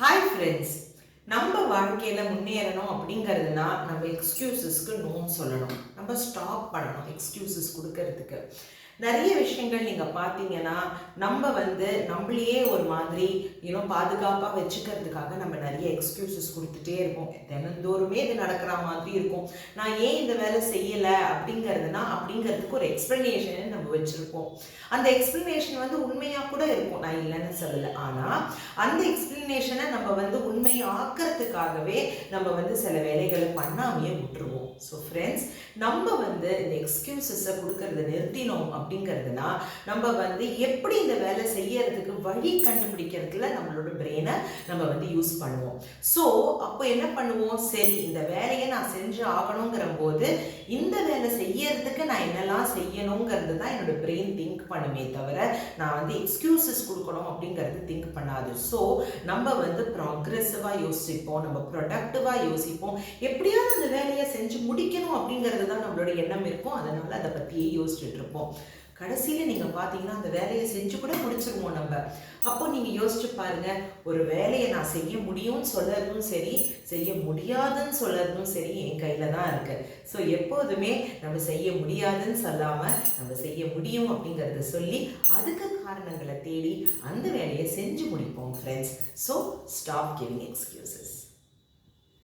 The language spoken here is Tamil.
ஹாய் ஃப்ரெண்ட்ஸ், நம்ம வாழ்க்கையில் முன்னேறணும் அப்படிங்கிறதுனா நம்ம எக்ஸ்கியூசஸ்க்கு நோன்னு சொல்லணும். நம்ம ஸ்டாப் பண்ணணும் எக்ஸ்கியூசஸ் கொடுக்கறதுக்கு. நிறைய விஷயங்கள் நீங்கள் பார்த்தீங்கன்னா நம்ம நம்மளையே ஒரு மாதிரி பாதுகாப்பாக வச்சுக்கிறதுக்காக நம்ம நிறைய எக்ஸ்கியூசஸ் கொடுத்துட்டே இருப்போம். தினந்தோறுமே இது நடக்கிற மாதிரி இருக்கும். நான் ஏன் இந்த வேலை செய்யலை அப்படிங்கிறதுக்கு ஒரு எக்ஸ்பிளனேஷன் நம்ம வச்சுருப்போம். அந்த எக்ஸ்பிளனேஷன் உண்மையாக கூட இருக்கும், நான் இல்லைன்னு சொல்லலை. ஆனால் அந்த எக்ஸ்பிளனேஷனை நம்ம உண்மையை ஆக்கிறதுக்காகவே நம்ம சில வேலைகளை பண்ணாமையே விட்டுருவோம். ஸோ ஃப்ரெண்ட்ஸ், நம்ம இந்த எக்ஸ்கியூசஸை கொடுக்கறத நிறுத்தினோம் அப்படிங்கிறதுனா நம்ம எப்படி இந்த வேலை செய்யறதுக்கு வழி கண்டுபிடிக்கிறதுல நம்மளோட பிரெயினை நம்ம யூஸ் பண்ணுவோம். ஸோ அப்போ என்ன பண்ணுவோம், சரி இந்த வேலையை நான் செஞ்சு ஆகணுங்கிற போது இந்த வேலை செய்யறதுக்கு நான் என்னெல்லாம் செய்யணுங்கிறது தான் என்னோட பிரெயின் திங்க் பண்ணுமே தவிர நான் எக்ஸ்கியூசஸ் கொடுக்கணும் அப்படிங்கிறது திங்க் பண்ணாது. ஸோ நம்ம ப்ராக்ரெசிவாக யோசிப்போம், நம்ம ப்ரொடக்டிவாக யோசிப்போம், எப்படியாவது அந்த வேலையை செஞ்சு முடிக்கணும் அப்படிங்கிறது தான் நம்மளோட எண்ணம் இருக்கும். அதனால அதை பற்றியே யோசிச்சுட்டு இருப்போம். கடைசியில் நீங்கள் பார்த்தீங்கன்னா அந்த வேலையை செஞ்சு கூட முடிச்சிருவோம் நம்ம. அப்போ நீங்கள் யோசிச்சு பாருங்க, ஒரு வேலையை நான் செய்ய முடியும்னு சொல்லறதும் சரி, செய்ய முடியாதுன்னு சொல்லறதும் சரி என் கையில் தான் இருக்கு. ஸோ எப்போதுமே நம்ம செய்ய முடியாதுன்னு சொல்லாமல் நம்ம செய்ய முடியும் அப்படிங்கிறத சொல்லி அதுக்கு காரணங்களை தேடி அந்த வேலையை செஞ்சு முடிப்போம் friends. So stop giving excuses.